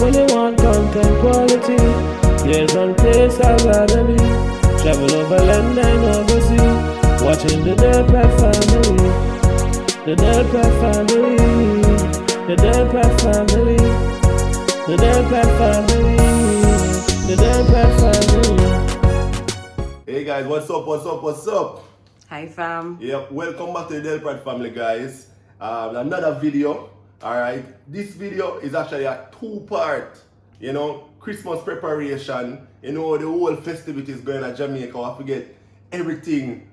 When you want content quality, there's one place I gotta be. Travel over land and overseas, watching the Delpratt family. The Delpratt family. The Delpratt family. The Delpratt family. The Delpratt family. Hey guys, what's up, what's up, what's up? Hi fam. Yep, welcome back to the Delpratt family, guys. Another video. Alright, this video is actually a two-part, Christmas preparation. The whole festivities going at Jamaica. I have to get everything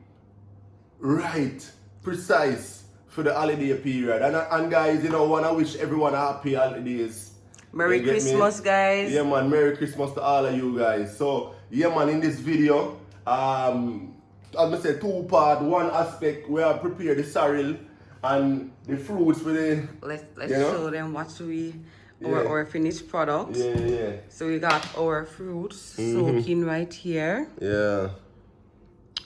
right, precise for the holiday period. And guys, wanna wish everyone a happy holidays. Merry Christmas, guys. Yeah man, Merry Christmas to all of you guys. So yeah man, in this video, as I said, two-part. One aspect we are prepare the sorrel and the fruits for the let's show them what our finished product. Yeah. So we got our fruits soaking right here. Yeah.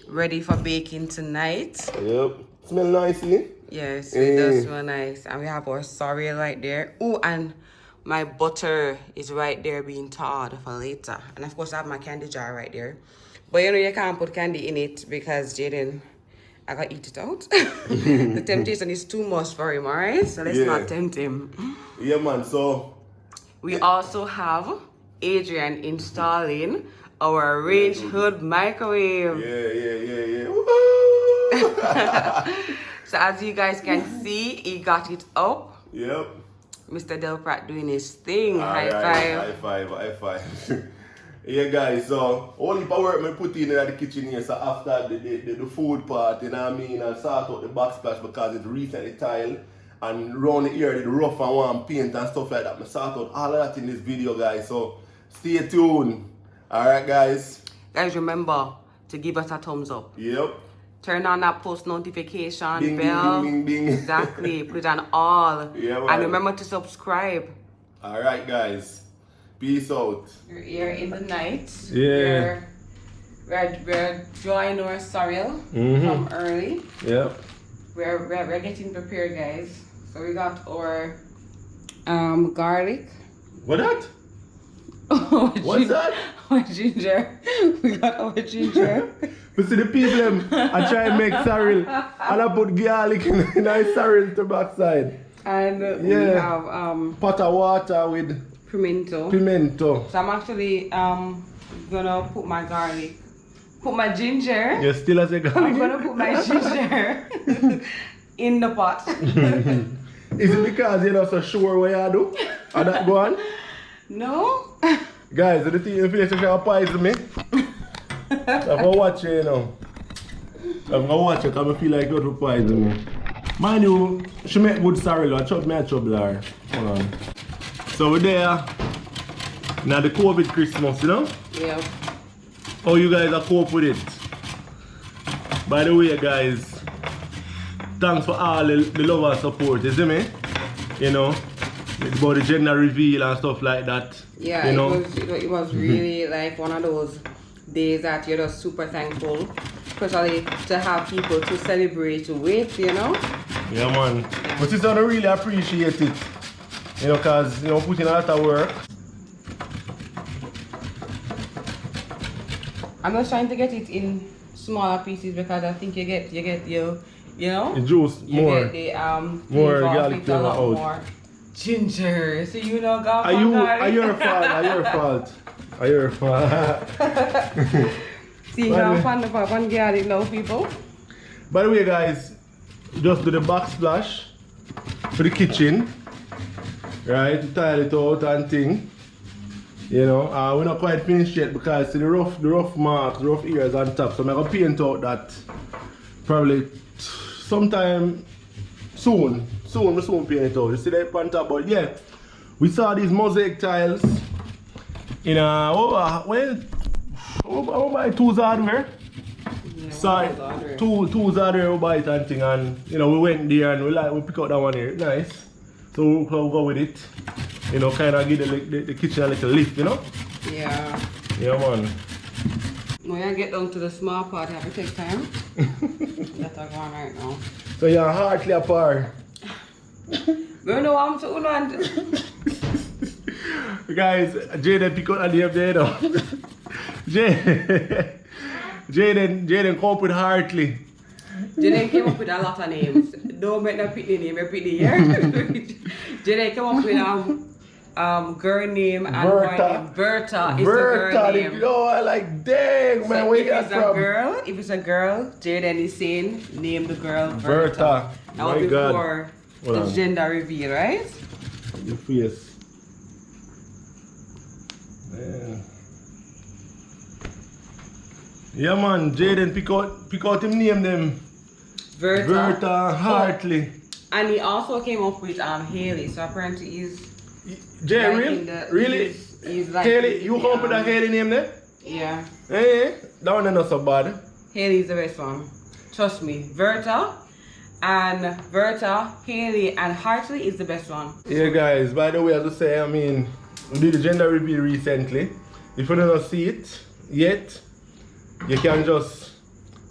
Ready for baking tonight. Yep. Smell nicely. Yes, it does smell nice. And we have our sorrel right there. Oh, and my butter is right there being thawed for later. And of course I have my candy jar right there. But you can't put candy in it because Jaden, I gotta eat it out. The temptation is too much for him, alright? So let's not tempt him. Yeah man, so we also have Adrian installing our range hood microwave. Yeah. So as you guys can see, he got it up. Yep. Mr. Delpratt doing his thing. High five. Yeah guys, so all the work I put in the kitchen here, so after the food part, and sort out the backsplash because it's recently tiled, and round the ear the rough and warm paint and stuff like that. I sort out all of that in this video guys, so stay tuned. Alright guys. Guys, remember to give us a thumbs up. Yep. Turn on that post notification ding, bell. Ding. Exactly. Put it on all. Yeah, man. And remember to subscribe. Alright guys. Peace out. We're here in the night. Yeah. We're drawing our sorrel from early. Yep. We're getting prepared, guys. So we got our garlic. What that? What's that? Our ginger. We got our ginger. You see the people I try and make sorrel and I put garlic in the sorrel to backside. And we have pot of water with pimento. So I'm actually gonna put my garlic, put my ginger. You still as a garlic? I'm gonna put my ginger in the pot. Is it because you're not so sure what you do? Or that go on? No. Guys, the thing you finish to poison me. I'm gonna watch it, I'm gonna watch it because I feel like you're to poison me. Mind you, she make good sorrel, I chop me a trouble her. Hold on. So we're there, now the COVID Christmas, Yeah. How you guys are cope with it? By the way guys, thanks for all the love and support, you see me? About the gender reveal and stuff like that. Yeah, it was really like one of those days that you're just super thankful, especially to have people to celebrate with, Yeah man, but it's gonna really appreciate it. Cause put in a lot of work. I'm just trying to get it in smaller pieces because I think you get the juice more. You get the more garlic flavor out. More ginger. So Are your fault. See how fun the one garlic now, people. By the way guys, just do the backsplash for the kitchen. Right, to tile it out and thing. We're not quite finished yet because see the rough marks, rough areas on top. So I'm gonna paint out that probably sometime soon. Soon paint it out. You see that on top, but yeah. We saw these mosaic tiles in about 2 hardware. Sorry, tools are there we buy it and thing, and we went there and we pick out that one here. Nice. So we'll go with it. Kind of give the kitchen a little lift, Yeah. Yeah, man. When I get down to the small part, I have to take time. That's what I'm going right now. So you're hardly apart. We don't know what I'm doing. Guys, Jaden pick out a name there now. Jaden come up with Hartley. Jaden came up with a lot of names. Don't make them pick the name, you pick the year. Jaden came up with girl name and boy name. Bertha is the girl name. Yo, I like dang man, where you got from? If it's a girl, Jaden is saying name the girl Bertha. That was before the gender reveal, right? Your face. Man. Yeah man, Jaden pick out him name them. Bertha Hartley. And he also came up with Haley, so apparently he's Jay, like really? He's like Haley, you come up with a Haley name there? Yeah. Eh, that one not so bad. Haley's the best one. Trust me. Bertha, Haley, and Hartley is the best one. Yeah guys, by the way, as I say, I mean, we did the gender reveal recently. If you don't see it yet, you can just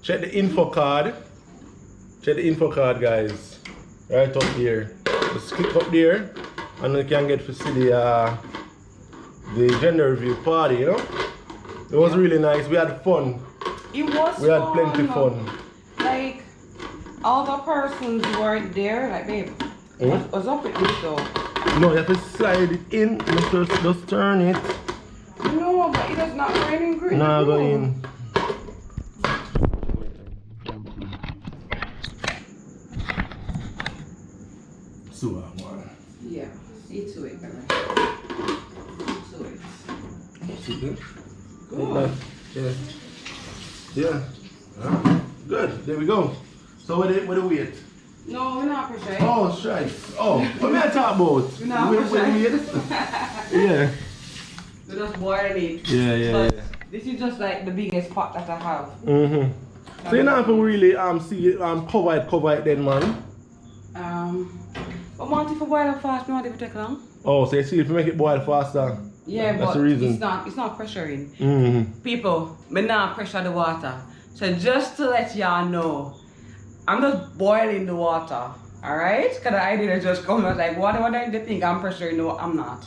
check the info card. Check the info card, guys. Right up here. Just click up there and you can get to see the gender reveal party, you know? It was really nice. We had fun. It was We had plenty fun. Like, all the persons weren't there. Like, babe, what's up with this though? No, you have to slide it in. Just turn it. No, but it does not go in green. Nah, go in. Yeah, see to it, baby. See to it. Good. Yeah. Good. There we go. So what the weight? No, we're not per se. Oh, shite. Oh, what am I talking about? We're not per se. Yeah. We're just boiling it. Yeah. This is just like the biggest pot that I have. Mm-hmm. So you know if you really see it cover it then, man. But want it to boil fast, want it to take long. Oh, so you see if you make it boil faster. Yeah, that's but the reason. it's not pressuring. Mm-hmm. People, me not pressure the water. So just to let y'all know, I'm just boiling the water. Alright? Because I didn't just come out like, what do you think I'm pressuring? No, I'm not.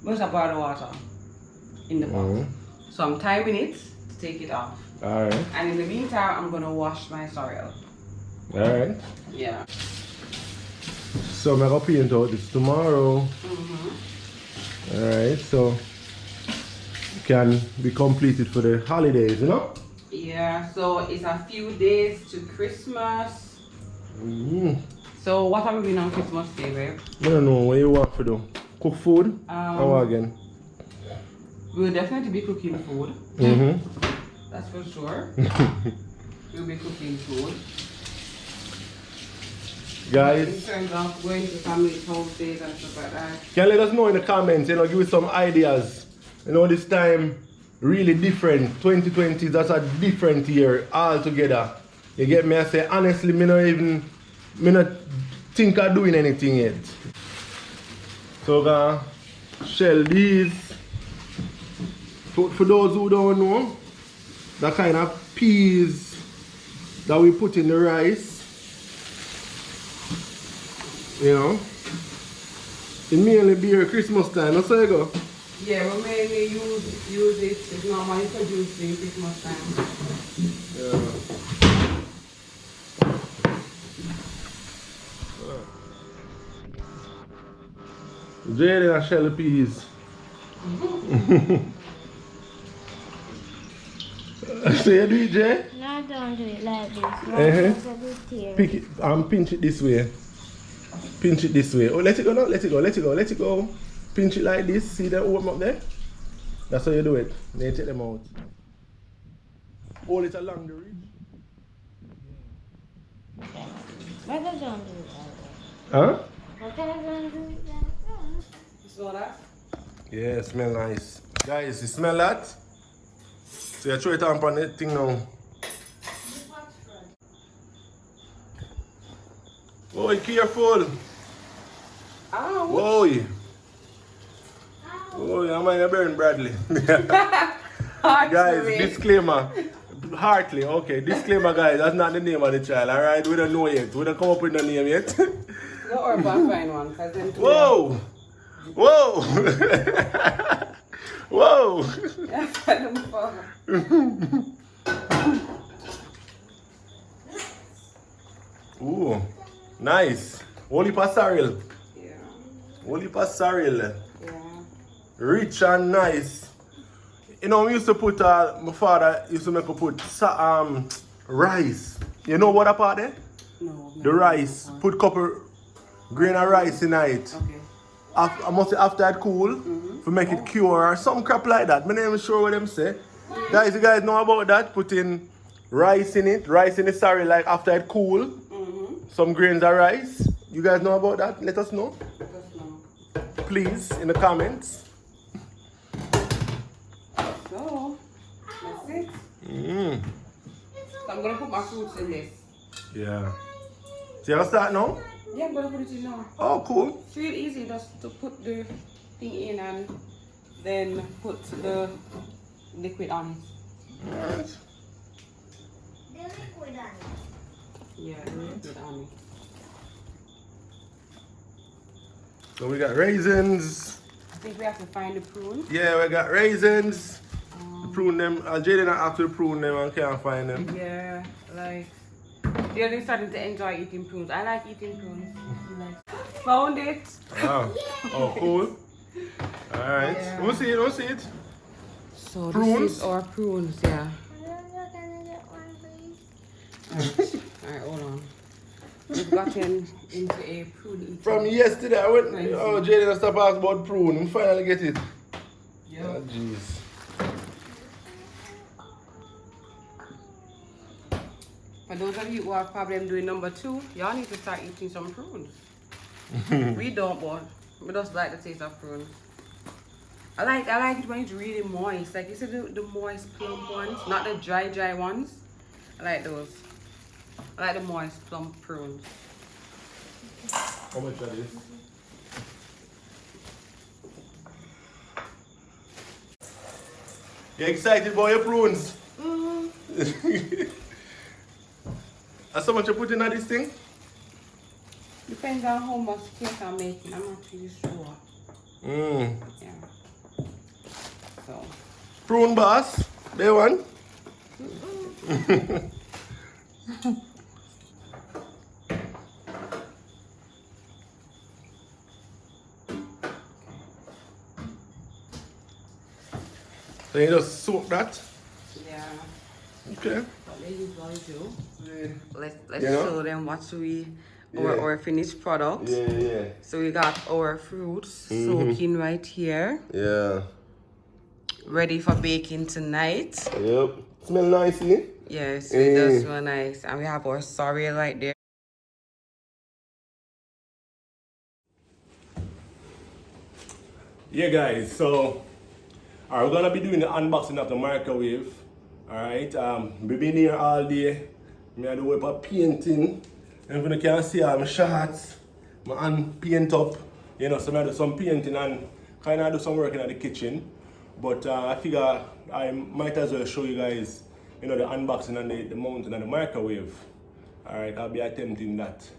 I'm just boil the water in the pot. So I'm timing it to take it off. Alright. And in the meantime, I'm gonna wash my sorrel. Alright. Yeah. So I'm gonna paint out this tomorrow. Alright, so it can be completed for the holidays, you know? Yeah, so it's a few days to Christmas. So what are we doing on Christmas Day, babe? I don't know what you want to do. Cook food? Or again? We'll definitely be cooking food. That's for sure. We'll be cooking food. Guys, in terms of going to family houses and stuff like that. Can let us know in the comments, you know, give us some ideas. You know, this time really different. 2020, that's a different year altogether. You get me? I say honestly, me not think of doing anything yet. So I'm gonna shell these. For those who don't know, the kind of peas that we put in the rice. You know, it mainly be a Christmas time, that's how you go? Yeah, we mainly use it. It's normally produced in Christmas time. Yeah. Jaden and shell the peas. So you do it, Jay? No, don't do it like this. Pick it and pinch it this way. Pinch it this way. Oh, let it go now. Let it go. Let it go. Let it go. Pinch it like this. See them open up there? That's how you do it. Then you take them out. Hold it along the ridge. Why don't do it like that? Huh? Why don't do it like that? You saw that? Yeah, smell nice. Guys, you smell that? So you throw it on the thing now. Oh, careful. Ow. Whoa. Oh, I'm going to burn Bradley. Guys, disclaimer. Hartley, okay. Disclaimer, guys. That's not the name of the child, alright? We don't know yet. We don't come up with the name yet. Don't worry about fine one. Whoa! Whoa! Whoa! Ooh, nice. Holy Sorrel. Yeah. Holy Sorrel. Yeah. Rich and nice. You know, we used to put, my father used to make us put rice. You know what about it? No. The rice. Put couple grain of rice in it. Okay. I must say after it cool, to make it cure or some crap like that. My name is sure what them say. Guys, you guys know about that? Putting rice in it, rice in the sorry like after it cool. Some grains of rice. You guys know about that? Let us know. Please, in the comments. So, that's it. So I'm gonna put my fruits in this. Yeah. So you gonna start now? Yeah, I'm gonna put it in now. Oh, cool. It's real easy just to put the thing in and then put the liquid on it. Alright. The liquid on it. Yeah, the liquid on it. So we got raisins. I think we have to find the prune. Yeah, we got raisins. Prune them. Jaden actually prune them and can't find them. Yeah, like they're really starting to enjoy eating prunes. I like eating prunes. Found it. Wow. Oh, cool. Alright. Yeah. We'll see it, we'll see it. So Prunes? this is our prunes, yeah. Can I get one, please? Alright, hold on. We've gotten into a prune eating. From yesterday, I went, Nice. oh, Jaden stopped asking about prune and finally get it. Yeah. Oh, jeez. For those of you who are probably doing number 2, y'all need to start eating some prunes. We don't, but we just like the taste of prunes. I like it when it's really moist. Like you see the moist plump ones, not the dry ones. I like those. I like the moist plump prunes. How much are this? You excited about your prunes? That's how much you put in this thing? Depends on how much cake I'm making. I'm not really sure. Yeah. So. Prune boss, day one. So you just soak that? Yeah. Okay. What they usually do. Let's You know? show them what we Yeah. our finished product. Yeah. So we got our fruits soaking right here, Yeah. ready for baking tonight. Yep. Smell nice, eh? Yes, it does smell nice. And we have our sorrel right there. Yeah, guys, so we're gonna be doing the unboxing of the microwave. Alright, we've been here all day. I do a painting. And if you can see my shots, my hand paint up. You know, so I do some painting and kind of do some work in the kitchen. But I figure I might as well show you guys, you know, the unboxing and the mounting and the microwave. Alright, I'll be attempting that.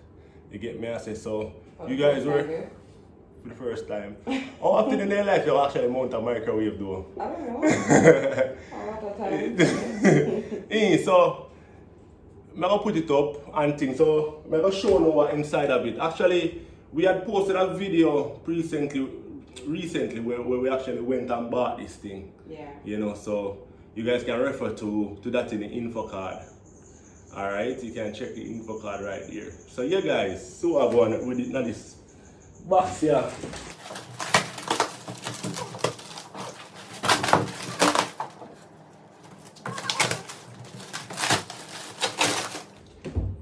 You get me? I say so. You guys were for the first time. How often in their life you actually mount a microwave though? I don't know. So I'm gonna put it up and things. So I'm gonna show you what inside of it. Actually, we had posted a video recently where we actually went and bought this thing. Yeah. You know, so you guys can refer to that in the info card. Alright, you can check the info card right here. So yeah guys, so I'm going with it now this box here.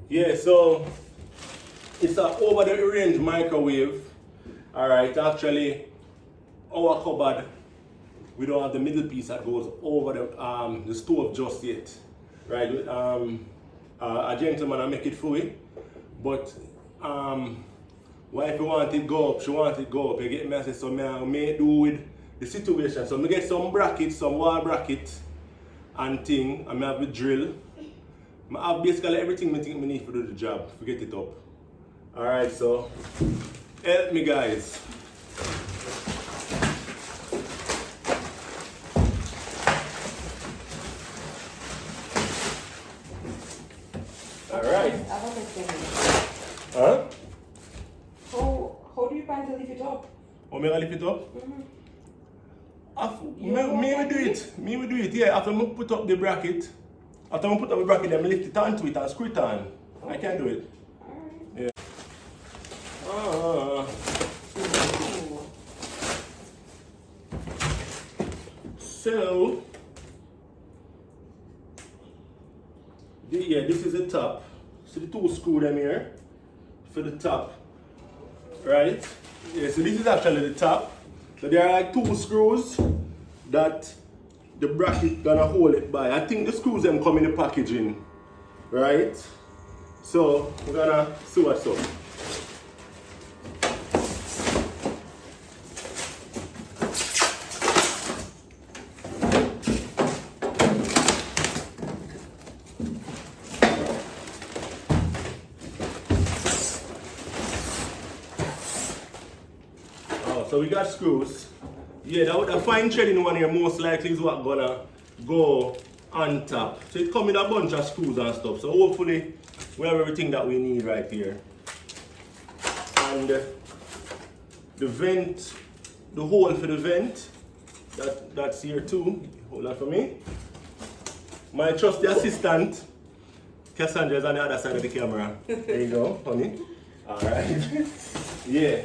Yeah, so it's an over the range microwave. Alright, actually our cupboard, we don't have the middle piece that goes over the stove just yet. Right? A gentleman I make it for you. But wife want it go up, she want it go up. You get me? I say, so I may do with the situation. So I get some brackets, some wall brackets and thing. I have the drill. I have basically everything I think I need to do the job. Forget it up. Alright, so help me guys. Alright. I have a question. Huh? How do you plan to lift it up? Oh, me gonna lift it up? Me will do it. Me will do it, yeah. After I put up the bracket, then I lift it onto it and screw it on. I can do it. Alright. Yeah. So, this is the top. So the two screw them here for the top, right? Yeah, so this is actually the top. So there are like two screws that the bracket gonna hold it by. I think the screws them come in the packaging, right? So we're gonna see what's up. So we got screws. Yeah, the fine threading one here most likely is what gonna go on top. So it comes with a bunch of screws and stuff. So hopefully we have everything that we need right here. And the vent, the hole for the vent, that's here too. Hold that for me. My trusty assistant, Cassandra, is on the other side of the camera. There you go, honey. Alright. Yeah.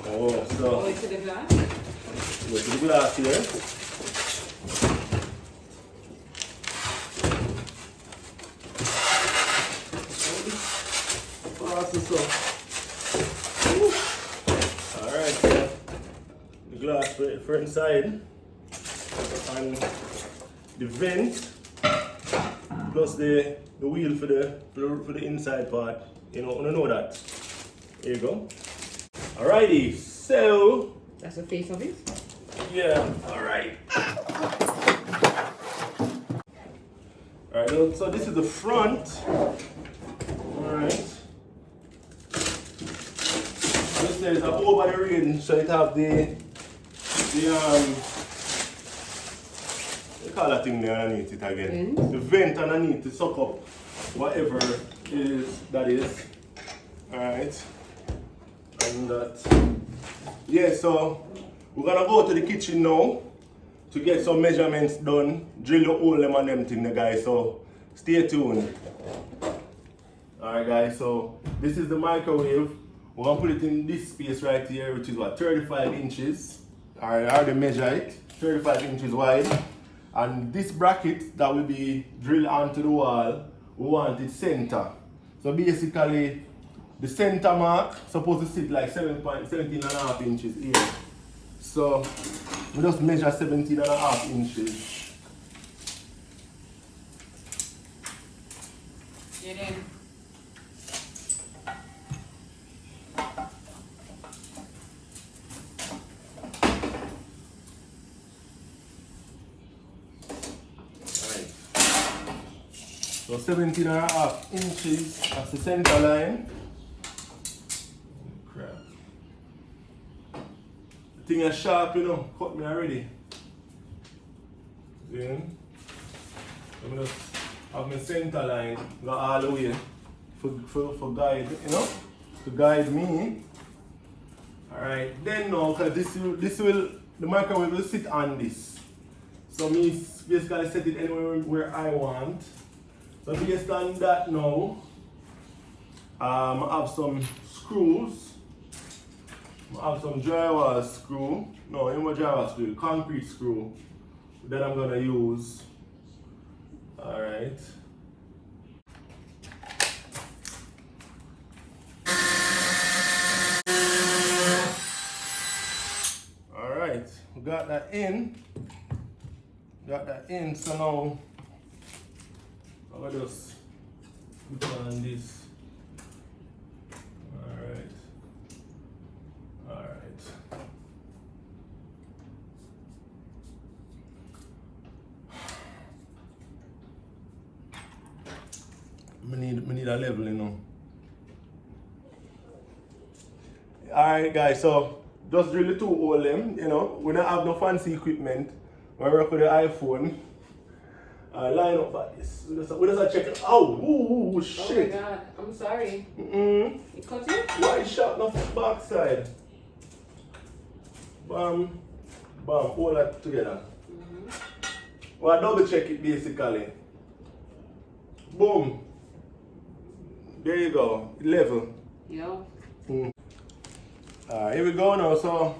Oh, so Go to the glass. go to the glass here. Alright, so the glass for inside and the vent plus the wheel for the inside part. You know that. Here you go. Alrighty, so That's the face of it. yeah, alright. Alright, so this is the front. Alright. This is a over the range, so it have the they call that thing there underneath it again. Vent? The vent underneath to suck up whatever that is. Alright. And that. Yeah, so we're gonna go to the kitchen now to get some measurements done, drill the hole them and them thing, the guys. So stay tuned. Alright guys, so this is the microwave. We're gonna put it in this space right here, which is what, 35 inches. I already measure it, 35 inches wide. And this bracket that will be drilled onto the wall, we want it center. So basically, the center mark supposed to sit like 17.5 inches here. So we just measure 17.5 inches. Get in. So 17.5 inches, that's the center line. Crap. The thing is sharp, cut me already. Then, I'm just have my center line go all the way for guide, to guide me. Alright, then now, because the microwave will sit on this. So me basically set it anywhere where I want. So based on that now, I have some screws. I have some drywall screw. No, not drywall screw, concrete screw that I'm gonna use. Alright. Alright, we got that in. So now I'll just put on this. Alright. We need a level, Alright guys, so just drill the two hole them, we don't have no fancy equipment. when I work with the iPhone, I line up like this. We just check it. Oh, shit. Oh my god, I'm sorry. You cut it? Why shot off the backside? Bam, bam, all that together. Well, I double check it basically. Boom. There you go, level. Yeah. Here we go now. So,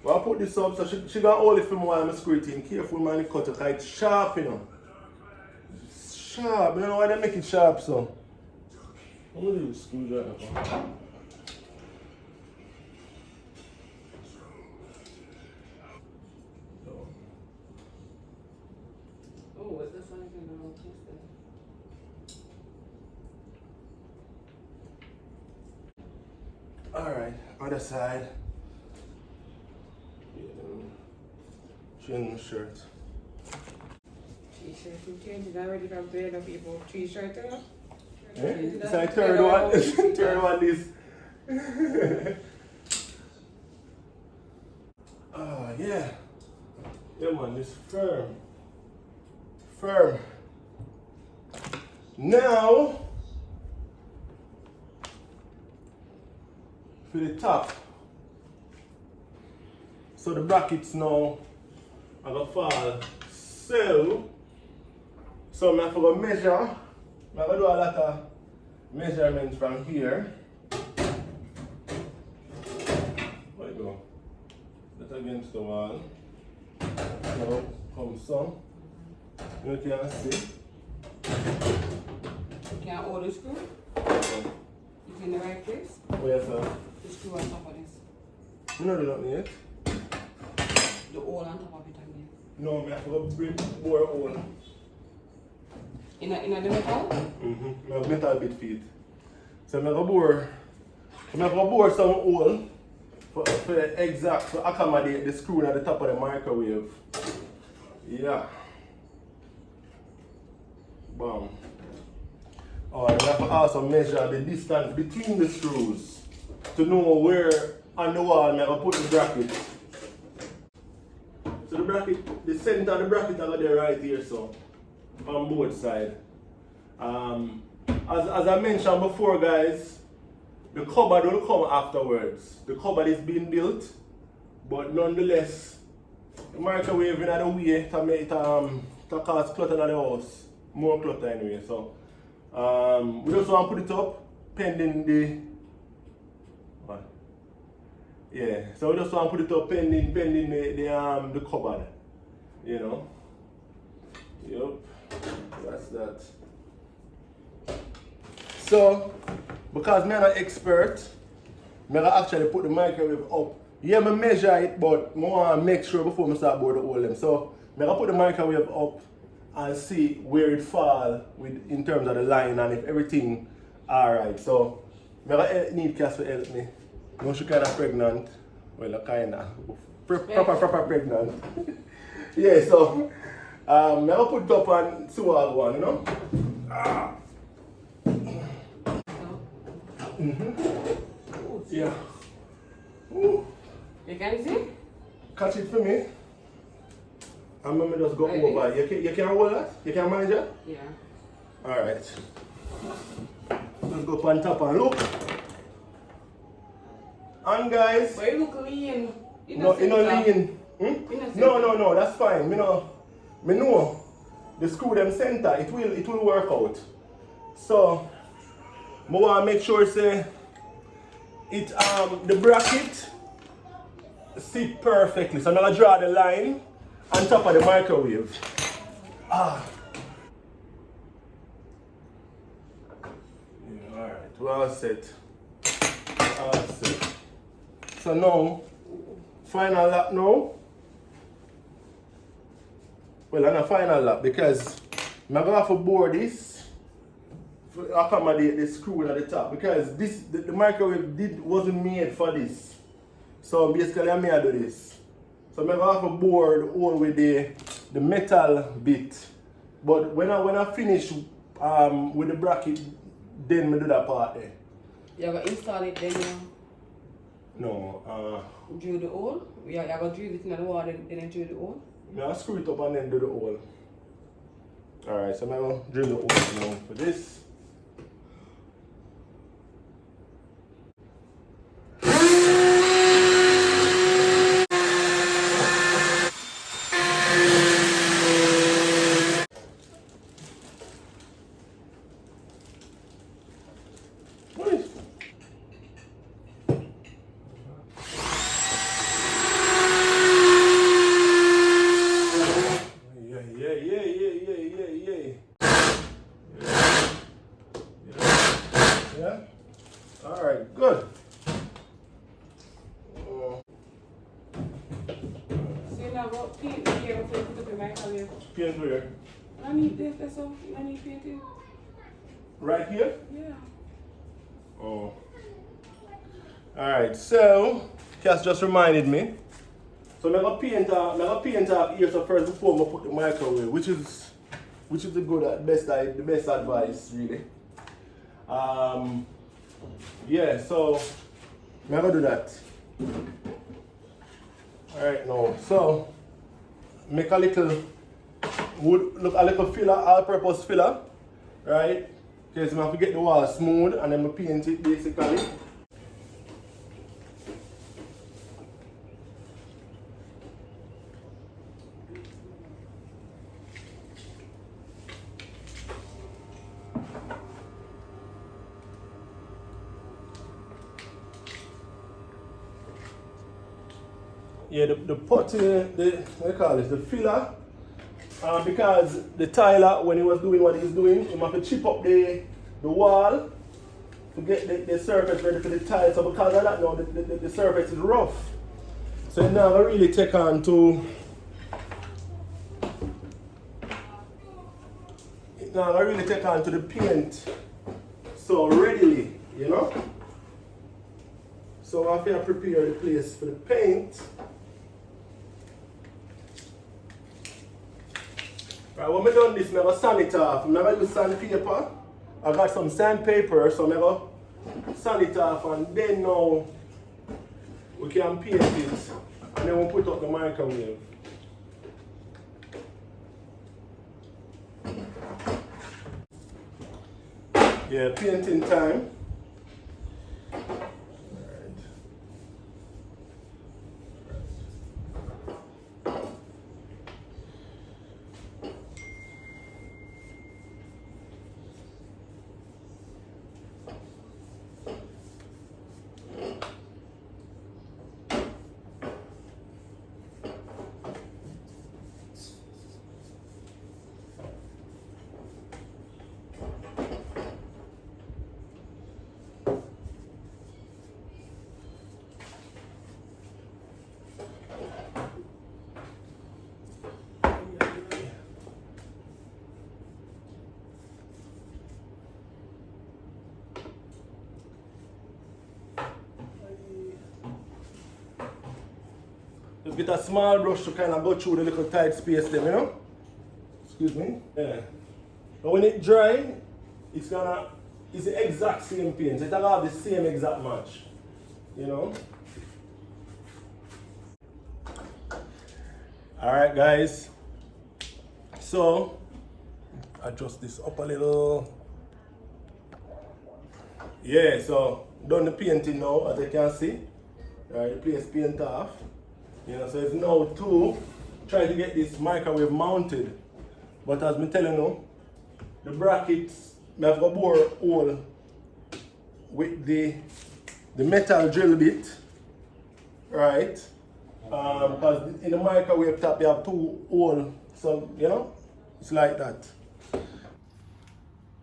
I'll put this up. So, she got hold it for me while I'm screwing. Careful, man, cut it. It's sharp, you know. Sharp. You know why they make it sharp, so. I'm going to use screwdriver. Oh, what's this one again? I'll test it. Alright, other side. Chin shirt. T-shirt, you changed it already from paying the people. T-shirt, you know? It's like third one. Third one is. Oh, yeah. Yeah, man, it's firm. Firm. Now, for the top. So the brackets now are gonna fall. So I'm gonna go measure. I'm gonna do a lot of measurements from here. There you go. That against the wall. Now come some. You can see. You can't hold the screw? Okay. It's in the right place? Where's that? The screw on top of this. You know do nothing yet? The hole on top of it again. No, I have to bring more hole. In the metal? My metal bit feet. So I'm gonna bore some hole for exact to accommodate the screw at the top of the microwave. Yeah. Bam. Oh, and I have to also measure the distance between the screws to know where on the wall I'm gonna put the bracket. So the bracket, the center of the bracket are there right here, so on both sides. As I mentioned before, guys, the cupboard will come afterwards. The cupboard is being built, but nonetheless, the microwave in the way to make it to cause clutter in the house. More clutter anyway. So we just want to put it up pending the what? Yeah, so we just want to put it up pending the cupboard. You know. Yep. That's that. So, because I'm not an expert, I'm going to actually put the microwave up. Yeah, I measure it, but I want to make sure before I start board the whole them. So, I'm going to put the microwave up and see where it falls in terms of the line and if everything alright. So, I'm going to need Cass to help me. You know, she's kind of pregnant. Well, kind of. Proper pregnant. Yeah, so, I'm going to put it up and see what I want, you know? Yeah. Ooh. You can see? Catch it for me. And let me just go over. You can hold that? You can manage it? Yeah. Alright. Let's go up on top and look. And guys. But you look lean. No, you know lean. No, that's fine. Me know the screw them center, it will work out. So I want to make sure say it the bracket sit perfectly. So I'm gonna draw the line on top of the microwave. Yeah, alright, we're all set. So now, final lap now. Well, I'm a final lap because I'm gonna have to bore this to accommodate the screw at the top because the microwave wasn't made for this. So basically I'm gonna do this. So I'm gonna have to bore the hole with the metal bit. But when I finish with the bracket, then I do that part there. You're gonna install it then No. drill the hole? Yeah, you're gonna drill it in the wall then drill the hole? I'll screw it up and then do the hole. Alright, so I'm going to drill the hole now for this. Yeah? Alright, good. So now what paint here before you put up your microwave? Paint where? I need this, that's all. I need painting. Right here? Yeah. Oh. Alright, so Cass just reminded me. So I'm gonna paint off here so first before I put the microwave, which is the good the best advice really. Yeah, so I'm gonna do that. Alright now, so make a little filler, all-purpose filler, right? Because I have to get the wall smooth and then I paint it basically. Yeah, the putty, what do you call it, the filler, because the tiler, when he was doing what he's doing, he have to chip up the wall to get the surface ready for the tile. So because of that now, the surface is rough. So it now really take on to, the paint so readily, you know. So I have to prepare the place for the paint. Right, when I done this, I'm going to sand it off. I'm going to use sandpaper. I got some sandpaper, so I'm going to sand it off, and then now we can paint it, and then we'll put up the microwave. Yeah, painting time. Just get a small brush to kind of go through the little tight space there, you know? Excuse me. Yeah. But when it dry, it's the exact same paint. It's gonna have the same exact match, you know? Alright guys. So, adjust this up a little. Yeah, so done the painting now, as you can see. Alright, the place paint off. You know, so it's now to try to get this microwave mounted. But as I'm telling you, the brackets, I have to bore a hole with the metal drill bit, right? Because in the microwave top you have two holes, so you know, it's like that.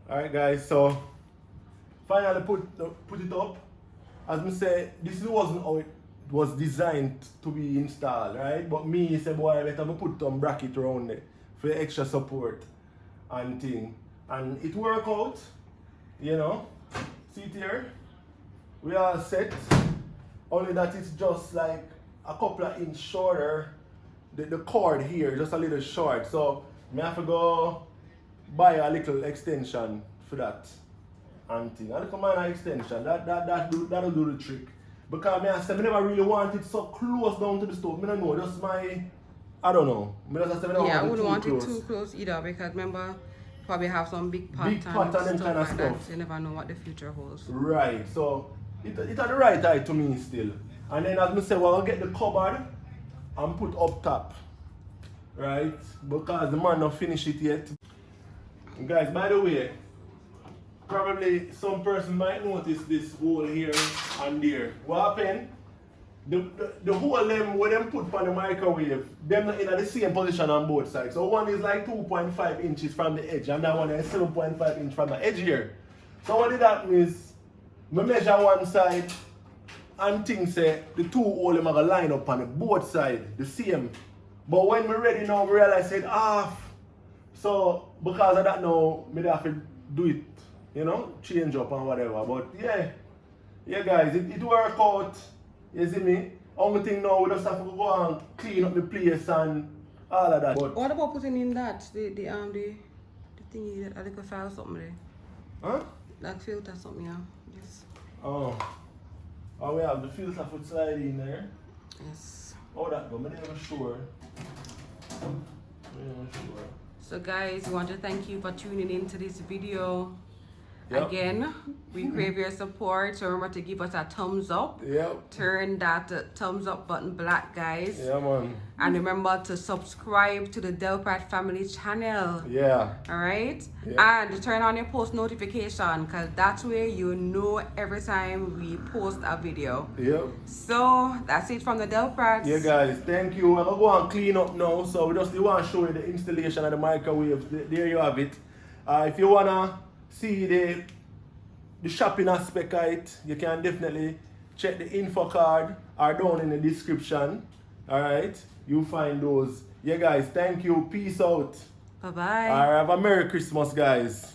Alright guys, so finally put it up. As I say, this wasn't how it was designed to be installed, right? But me say, boy, I better put some bracket around it for extra support and thing. And it worked out, you know. See it here? We are set. Only that it's just like a couple of inches shorter. The cord here, just a little short. So I have to go buy a little extension for that. And thing. A little minor extension. That'll do the trick. Because I never really want it so close down to the stove. I don't know, just my I don't know. Me just say me don't Yeah, I want it wouldn't too want close. it too close either because remember, probably have some big pot Big pot and them stuff kind of like that. stuff. You never know what the future holds. Right, so it had the right height to me still. And then as I say, we're gonna get the cupboard and put up top. Right? Because the man not finished it yet. Guys, by the way, probably some person might notice this hole here and there. What happened? The hole them where them put on the microwave, them not in the same position on both sides. So one is like 2.5 inches from the edge and that one is 7.5 inches from the edge here. So what did that mean is, I measure one side and think say the two hole them are gonna line up on the both sides, the same. But when we ready now, we realize it half. So because of that now, I have to do it, you know, change up and whatever. But yeah guys, it work out. You see me? Only thing now we just have to go and clean up the place and all of that. But What about putting in that the thingy that I like a file something there? huh? Like filter something, yeah. Yes. Oh, we have the filter foot slide in there. Yes. Oh, that go. I'm not even sure. I'm not sure. So guys, we want to thank you for tuning in to this video. Yep. Again, we crave your support. So remember to give us a thumbs up. Yep. Turn that thumbs up button black, guys. Yeah, man. And remember to subscribe to the Delpratt family channel. Yeah. Alright? Yeah. And turn on your post notification because that's where you know every time we post a video. Yep. So that's it from the Delpratt. Yeah, guys, thank you. I'm gonna go and clean up now. So we just want to show you the installation of the microwave. There you have it. If you wanna see the shopping aspect of it, you can definitely check the info card or down in the description. Alright, you'll find those. Yeah guys, thank you. Peace out. Bye-bye. Alright, have a Merry Christmas, guys.